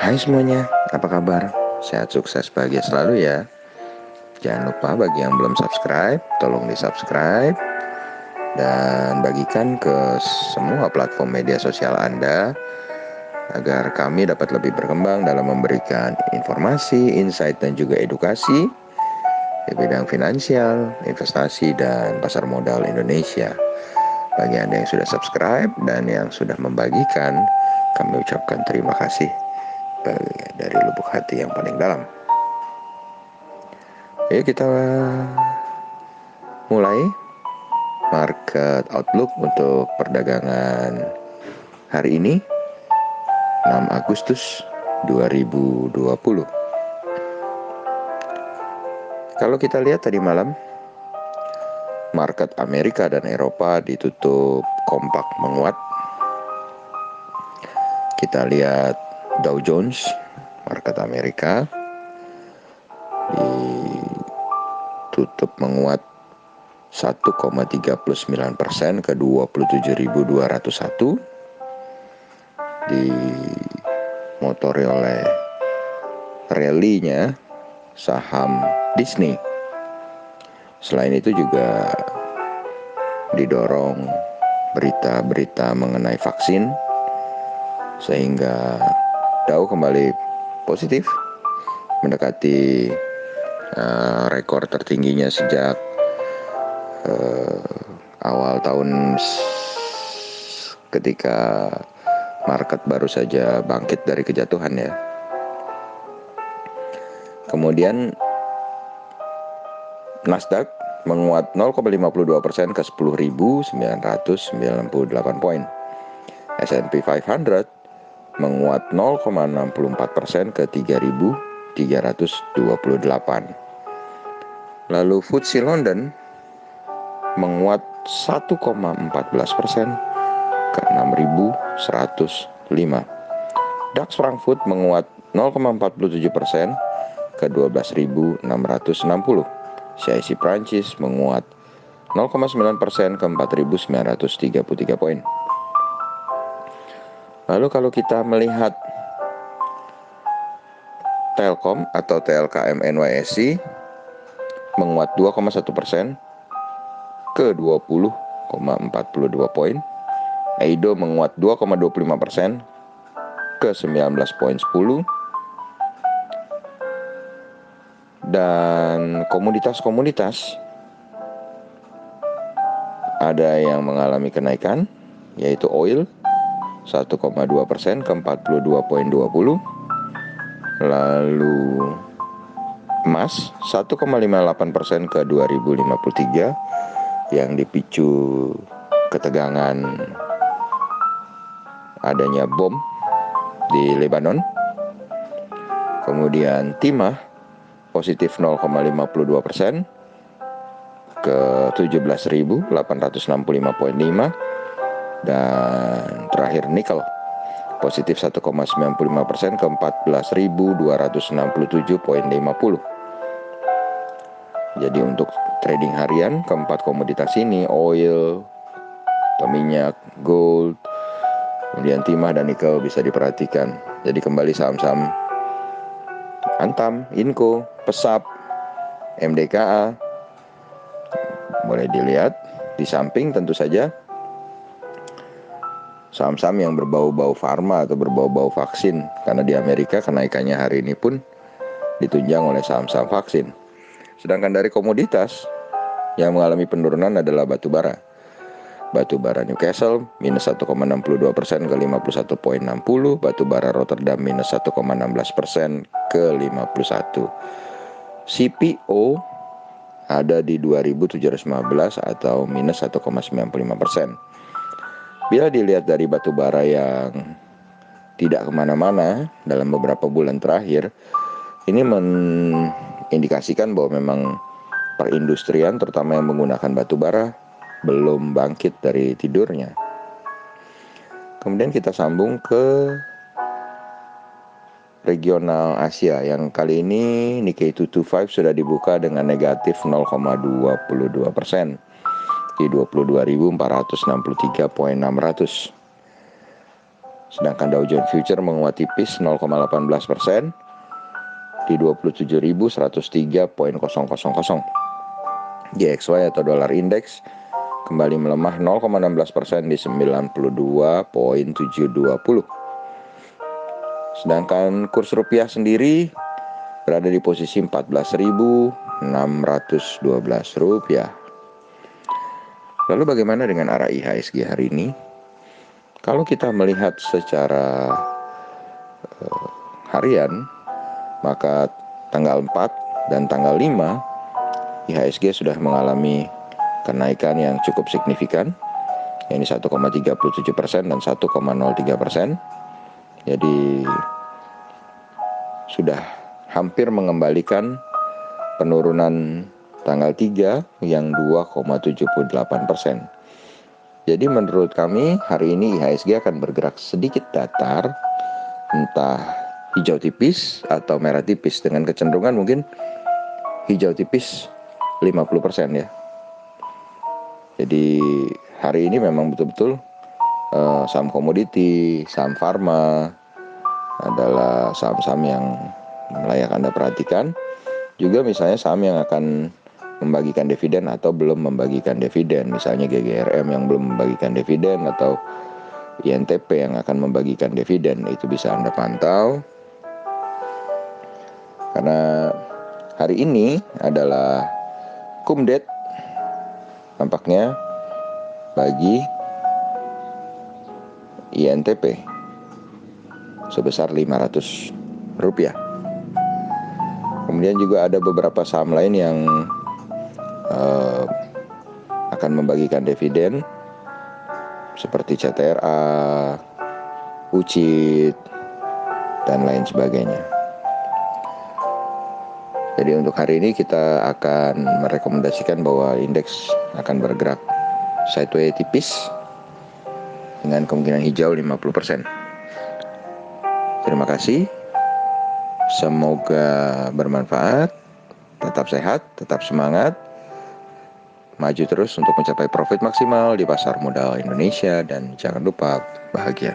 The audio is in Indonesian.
Hai semuanya, apa kabar? Sehat, sukses, bahagia selalu ya. Jangan lupa bagi yang belum subscribe, tolong di subscribe dan bagikan ke semua platform media sosial Anda agar kami dapat lebih berkembang dalam memberikan informasi, insight, dan juga edukasi di bidang finansial, investasi, dan pasar modal Indonesia. Bagi Anda yang sudah subscribe dan yang sudah membagikan, kami ucapkan terima kasih dari lubuk hati yang paling dalam. Yuk kita mulai market outlook untuk perdagangan hari ini 6 Agustus 2020. Kalau kita lihat tadi malam, market Amerika dan Eropa ditutup kompak menguat. Kita lihat Dow Jones, market Amerika, ditutup menguat 1,39% ke 27.201, dimotori oleh rally-nya saham Disney. Selain itu juga didorong berita-berita mengenai vaksin, sehingga Dow kembali positif mendekati rekor tertingginya sejak awal tahun ketika market baru saja bangkit dari kejatuhan ya. Kemudian Nasdaq menguat 0,52% ke 10.998 poin. S&P 500 menguat 0,64% ke 3.328. Lalu FTSE London menguat 1,14% ke 6.105. DAX Frankfurt menguat 0,47% ke 12.660. CAC Prancis menguat 0,9% ke 4.933 poin. Lalu kalau kita melihat Telkom atau TLKM NYSE menguat 2,1% ke 20,42 poin. Eido menguat 2,25% ke 19,10. Dan komoditas-komoditas ada yang mengalami kenaikan, yaitu oil 1,2% ke 42,20. Lalu emas 1,58% ke 2053 yang dipicu ketegangan adanya bom di Lebanon. Kemudian timah positif 0,52% ke 17.865,5. Dan terakhir nikel positif 1,95% ke 14.267,50. Jadi untuk trading harian keempat komoditas ini, oil, minyak, gold, kemudian timah dan nikel bisa diperhatikan. Jadi kembali saham-saham Antam, Inco, Pesap, MDKA boleh dilihat. Di samping tentu saja saham-saham yang berbau-bau farma atau berbau-bau vaksin, karena di Amerika kenaikannya hari ini pun ditunjang oleh saham-saham vaksin. Sedangkan dari komoditas yang mengalami penurunan adalah batu bara. Batu bara Newcastle minus 1,62% ke 51,60. Batu bara Rotterdam minus 1,16% ke 51. CPO ada di 2.715 atau minus 1,95%. Bila dilihat dari batu bara yang tidak kemana-mana dalam beberapa bulan terakhir, ini mengindikasikan bahwa memang perindustrian terutama yang menggunakan batu bara belum bangkit dari tidurnya. Kemudian kita sambung ke regional Asia yang kali ini Nikkei 225 sudah dibuka dengan negatif 0,22% di 22.463,600. Sedangkan Dow Jones Future menguat tipis 0,18% di 27.103,000. DXY atau dolar indeks kembali melemah 0,16% di 92.720. Sedangkan kurs rupiah sendiri berada di posisi 14.612 rupiah. Lalu bagaimana dengan arah IHSG hari ini? Kalau kita melihat secara harian, maka tanggal 4 dan tanggal 5 IHSG sudah mengalami kenaikan yang cukup signifikan, yakni 1,37% dan 1,03%. Jadi sudah hampir mengembalikan penurunan tanggal 3 yang 2,78%. Jadi menurut kami hari ini IHSG akan bergerak sedikit datar, entah hijau tipis atau merah tipis, dengan kecenderungan mungkin hijau tipis 50% ya. Jadi hari ini memang betul-betul saham komoditi, saham farma adalah saham-saham yang layak Anda perhatikan. Juga misalnya saham yang akan membagikan dividen atau belum membagikan dividen, misalnya GGRM yang belum membagikan dividen atau INTP yang akan membagikan dividen, itu bisa Anda pantau. Karena hari ini adalah kumdet tampaknya bagi INTP sebesar Rp500. Kemudian juga ada beberapa saham lain yang akan membagikan dividen seperti CTRA, UCIT, dan lain sebagainya. Jadi untuk hari ini kita akan merekomendasikan bahwa indeks akan bergerak sideways tipis dengan kemungkinan hijau 50%. Terima kasih. Semoga bermanfaat. Tetap sehat, tetap semangat. Maju terus untuk mencapai profit maksimal di pasar modal Indonesia dan jangan lupa bahagia.